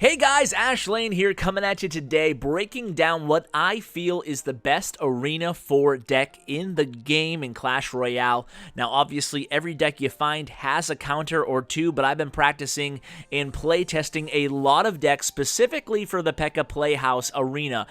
Hey guys, Ash Lane here coming at you today, breaking down what I feel is the best Arena 4 deck in the game in Clash Royale. Now obviously every deck you find has a counter or two, but I've been practicing and playtesting a lot of decks specifically for the PEKKA Playhouse Arena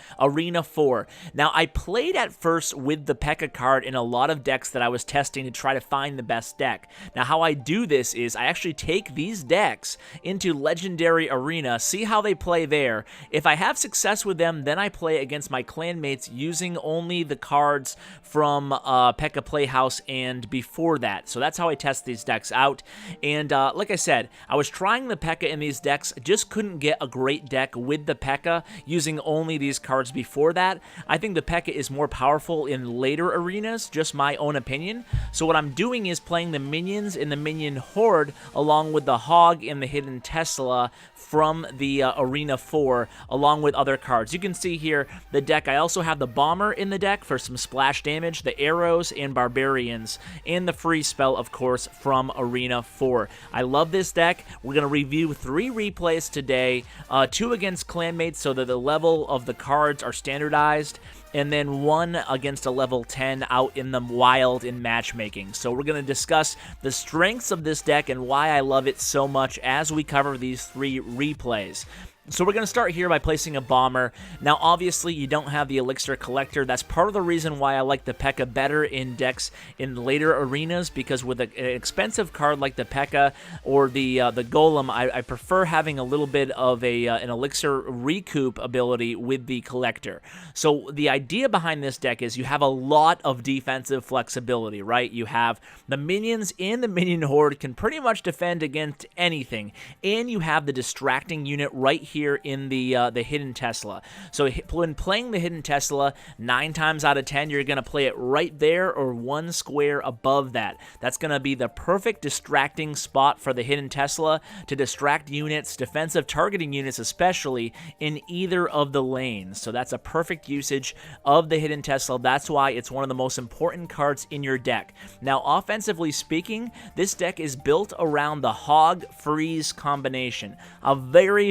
4. Now I played at first with the PEKKA card in a lot of decks that I was testing to try to find the best deck. Now how I do this is I actually take these decks into Legendary Arena, see how they play there. If I have success with them, then I play against my clanmates using only the cards from PEKKA Playhouse and before that. So that's how I test these decks out. And like I said, I was trying the PEKKA in these decks, just couldn't get a great deck with the PEKKA using only these cards before that. I think the PEKKA is more powerful in later arenas, just my own opinion. So what I'm doing is playing the minions in the minion horde along with the hog and the hidden Tesla from the Arena 4 along with other cards. You can see here the deck. I also have the bomber in the deck for some splash damage, the arrows and barbarians, and the free spell, of course, from Arena 4. I love this deck. We're going to review 3 replays today, 2 against clanmates so that the level of the cards are standardized, and then 1 against a level 10 out in the wild in matchmaking. So we're going to discuss the strengths of this deck and why I love it so much as we cover these 3 replays. So we're going to start here by placing a bomber. Now obviously you don't have the elixir collector. That's part of the reason why I like the PEKKA better in decks in later arenas, because with an expensive card like the PEKKA or the golem, I prefer having a little bit of an elixir recoup ability with the collector. So the idea behind this deck is you have a lot of defensive flexibility, right? You have the minions in the minion horde can pretty much defend against anything, and you have the distracting unit right here in the hidden Tesla. So when playing the hidden Tesla, 9 times out of 10 you're going to play it right there or 1 square above that. That's going to be the perfect distracting spot for the hidden Tesla to distract units, defensive targeting units especially, in either of the lanes. So that's a perfect usage of the hidden Tesla. That's why it's one of the most important cards in your deck. Now offensively speaking, this deck is built around the hog freeze combination. A very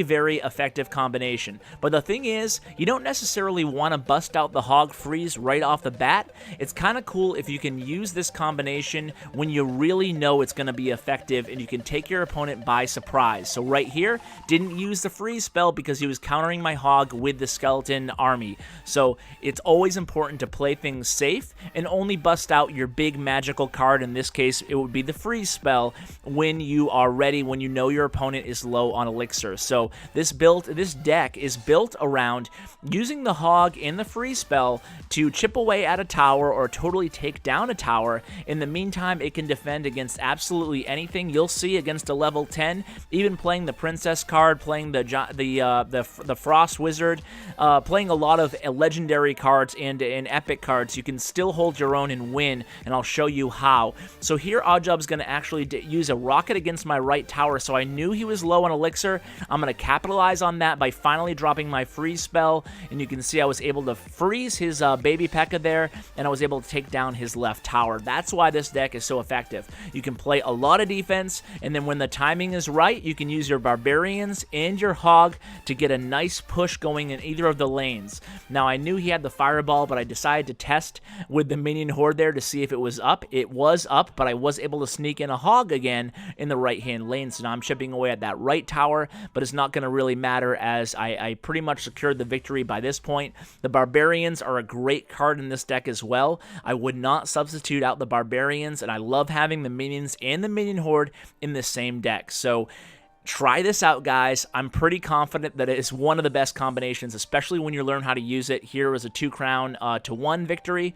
effective combination. But the thing is, you don't necessarily want to bust out the hog freeze right off the bat. It's kind of cool if you can use this combination when you really know it's going to be effective and you can take your opponent by surprise. So right here, didn't use the freeze spell because he was countering my hog with the skeleton army. So it's always important to play things safe and only bust out your big magical card. In this case, it would be the freeze spell when you are ready, when you know your opponent is low on elixir. So this deck is built around using the hog and the free spell to chip away at a tower or totally take down a tower. In the meantime, it can defend against absolutely anything. You'll see against a level 10, even playing the princess card, playing the frost wizard, playing a lot of legendary cards and epic cards, you can still hold your own and win, and I'll show you how. So here Oddjob's going to actually use a rocket against my right tower, so I knew he was low on elixir. I'm going to capitalize on that by finally dropping my freeze spell, and you can see I was able to freeze his baby PEKKA there, and I was able to take down his left tower. That's why this deck is so effective. You can play a lot of defense, and then when the timing is right, you can use your barbarians and your hog to get a nice push going in either of the lanes. Now I knew he had the fireball, but I decided to test with the minion horde there to see if it was up. It was up, but I was able to sneak in a hog again in the right hand lane, so now I'm chipping away at that right tower, but it's not going to really matter as I pretty much secured the victory by this point. The barbarians are a great card in this deck as well. I would not substitute out the barbarians, and I love having the minions and the minion horde in the same deck. So try this out, guys. I'm pretty confident that it is one of the best combinations, especially when you learn how to use it. Here was a 2 crown to 1 victory.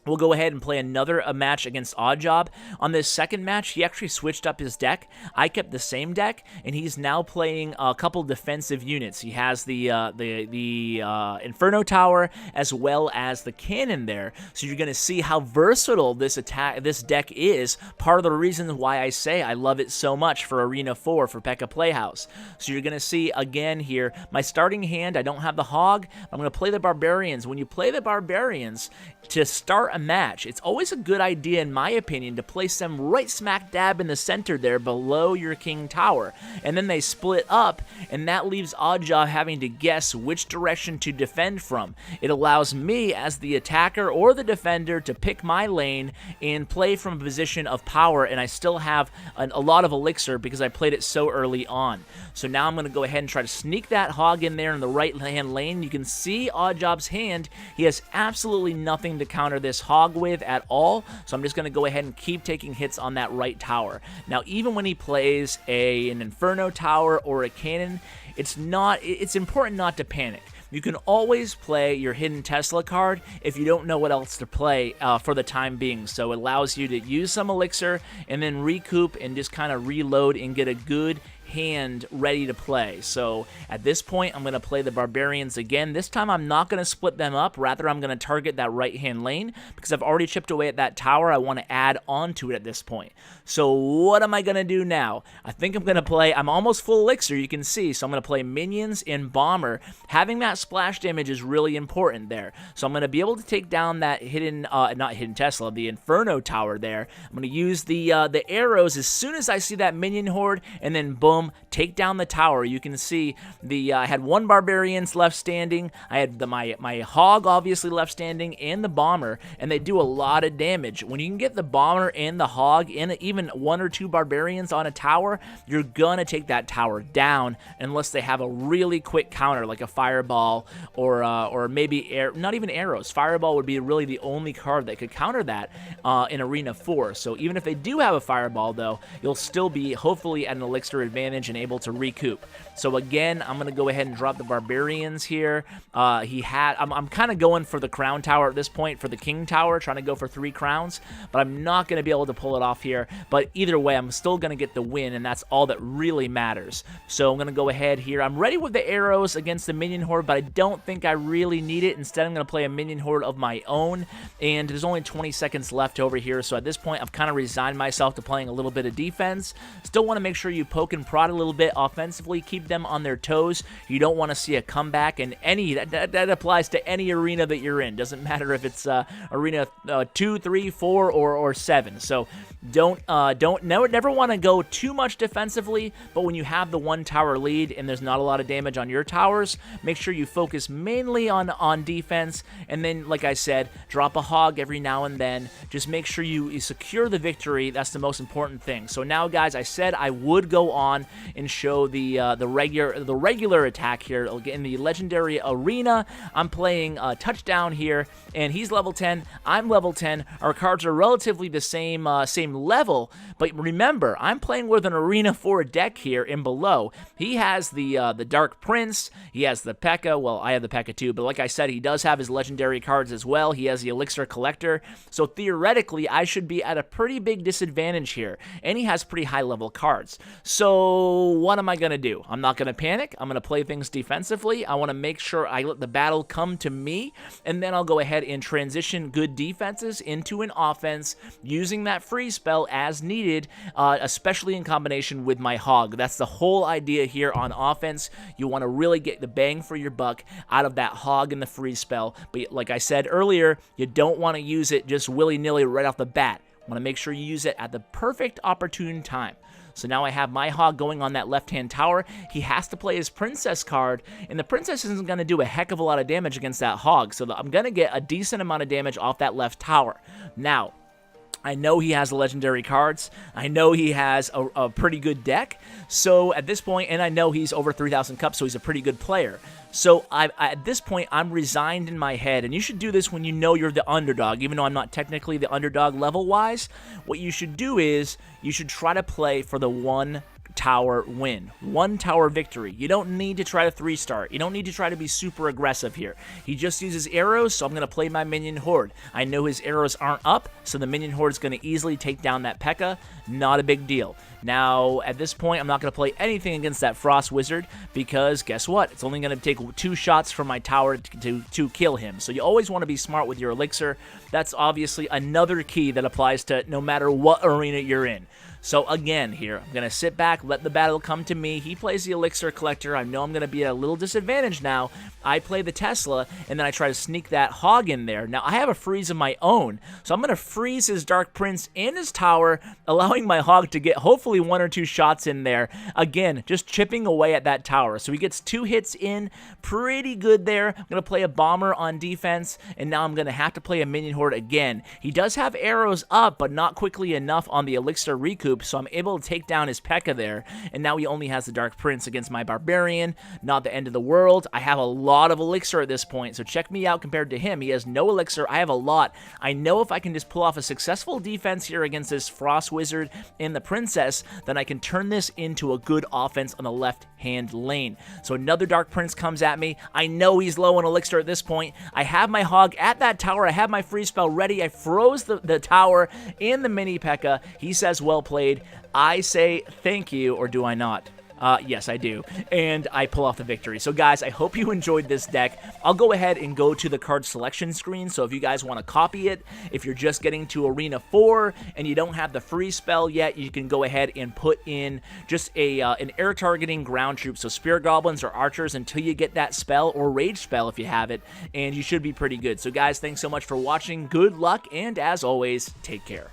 We'll go ahead and play another match against Oddjob. On this second match, he actually switched up his deck. I kept the same deck, and he's now playing a couple defensive units. He has the Inferno Tower as well as the cannon there. So you're going to see how versatile this deck is. Part of the reason why I say I love it so much for Arena 4 for PEKKA Playhouse. So you're going to see again here, my starting hand, I don't have the hog. I'm going to play the Barbarians. When you play the Barbarians, to start start a match, it's always a good idea, in my opinion, to place them right smack dab in the center there below your king tower. And then they split up, and that leaves Oddjob having to guess which direction to defend from. It allows me as the attacker or the defender to pick my lane and play from a position of power, and I still have a lot of elixir because I played it so early on. So now I'm going to go ahead and try to sneak that hog in there in the right-hand lane. You can see Oddjob's hand. He has absolutely nothing to counter this hog with at all, so I'm just going to go ahead and keep taking hits on that right tower. Now, even when he plays an Inferno tower or a cannon, it's important not to panic. You can always play your hidden Tesla card if you don't know what else to play for the time being. So it allows you to use some elixir and then recoup and just kind of reload and get a good hand ready to play. So at this point, I'm going to play the Barbarians again. This time, I'm not going to split them up. Rather, I'm going to target that right-hand lane because I've already chipped away at that tower. I want to add onto it at this point. So what am I going to do now? I think I'm going to play, I'm almost full elixir, you can see. So I'm going to play minions and bomber. Having that splash damage is really important there. So I'm going to be able to take down that not hidden Tesla, the Inferno tower there. I'm going to use the arrows as soon as I see that minion horde, and then boom, take down the tower. You can see I had one Barbarians left standing. I had my Hog obviously left standing and the Bomber, and they do a lot of damage. When you can get the Bomber and the Hog and even one or two Barbarians on a tower, you're gonna take that tower down unless they have a really quick counter like a Fireball or maybe not even arrows. Fireball would be really the only card that could counter that in Arena 4. So even if they do have a Fireball though, you'll still be hopefully at an elixir advantage and able to recoup. So again, I'm going to go ahead and drop the Barbarians here. I'm kind of going for the Crown Tower at this point, for the King Tower, trying to go for 3 crowns, but I'm not going to be able to pull it off here. But either way, I'm still going to get the win, and that's all that really matters. So I'm going to go ahead here. I'm ready with the arrows against the Minion Horde, but I don't think I really need it. Instead, I'm going to play a Minion Horde of my own, and there's only 20 seconds left over here. So at this point, I've kind of resigned myself to playing a little bit of defense. Still want to make sure you poke and prod a little bit offensively, keep them on their toes. You don't want to see a comeback, and that applies to any arena that you're in. Doesn't matter if it's arena 2, 3, 4, or 7. So never want to go too much defensively, but when you have the 1 tower lead and there's not a lot of damage on your towers, make sure you focus mainly on defense, and then, like I said, drop a hog every now and then. Just make sure you secure the victory. That's the most important thing. So now, guys, I said I would go on and show the regular attack here in the legendary arena. I'm playing touchdown here, and he's level 10. I'm level 10. Our cards are relatively the same level, but remember, I'm playing with an Arena 4 deck here in below. He has the Dark Prince. He has the P.E.K.K.A. Well, I have the P.E.K.K.A. too, but like I said, he does have his legendary cards as well. He has the Elixir Collector, so theoretically, I should be at a pretty big disadvantage here, and he has pretty high level cards. So what am I going to do? I'm not going to panic. I'm going to play things defensively. I want to make sure I let the battle come to me, and then I'll go ahead and transition good defenses into an offense using that freeze spell as needed, especially in combination with my Hog. That's the whole idea here on offense. You want to really get the bang for your buck out of that Hog and the freeze spell, but like I said earlier, you don't want to use it just willy-nilly right off the bat. Want to make sure you use it at the perfect opportune time. So now I have my Hog going on that left-hand tower. He has to play his Princess card, and the Princess isn't going to do a heck of a lot of damage against that Hog, so I'm going to get a decent amount of damage off that left tower. Now, I know he has the legendary cards. I know he has a pretty good deck. So at this point, and I know he's over 3,000 cups, so he's a pretty good player. So at this point, I'm resigned in my head, and you should do this when you know you're the underdog, even though I'm not technically the underdog level-wise. What you should do is you should try to play for the 1 tower win, 1 tower victory. You don't need to try to 3-star. You don't need to try to be super aggressive here. He just uses arrows, so I'm going to play my Minion Horde. I know his arrows aren't up, so the Minion Horde is going to easily take down that P.E.K.K.A. Not a big deal. Now, at this point, I'm not going to play anything against that Frost Wizard because, guess what? It's only going to take 2 shots from my tower to kill him. So you always want to be smart with your elixir. That's obviously another key that applies to no matter what arena you're in. So again here, I'm going to sit back, let the battle come to me. He plays the Elixir Collector. I know I'm going to be at a little disadvantage now. I play the Tesla, and then I try to sneak that Hog in there. Now, I have a freeze of my own, so I'm going to freeze his Dark Prince in his tower, allowing my Hog to get hopefully 1 or 2 shots in there. Again, just chipping away at that tower. So he gets 2 hits in, pretty good there. I'm going to play a Bomber on defense, and now I'm going to have to play a Minion Horde again. He does have arrows up, but not quickly enough on the Elixir Recoup, so I'm able to take down his P.E.K.K.A. there, and now he only has the Dark Prince against my Barbarian. Not the end of the world. I have a lot of Elixir at this point, so check me out compared to him. He has no Elixir. I have a lot. I know if I can just pull off a successful defense here against this Frost Wizard and the Princess, then I can turn this into a good offense on the left-hand lane. So another Dark Prince comes at me. I know he's low on Elixir at this point. I have my Hog at that tower. I have my freeze spell ready. I froze the tower and the mini P.E.K.K.A. He says, well played. I say thank you, or do I not? Yes, I do. And I pull off the victory. So guys, I hope you enjoyed this deck. I'll go ahead and go to the card selection screen. So if you guys want to copy it, if you're just getting to Arena 4 and you don't have the free spell yet, you can go ahead and put in just an air targeting ground troop. So Spirit Goblins or Archers until you get that spell, or Rage spell if you have it. And you should be pretty good. So guys, thanks so much for watching. Good luck. And as always, take care.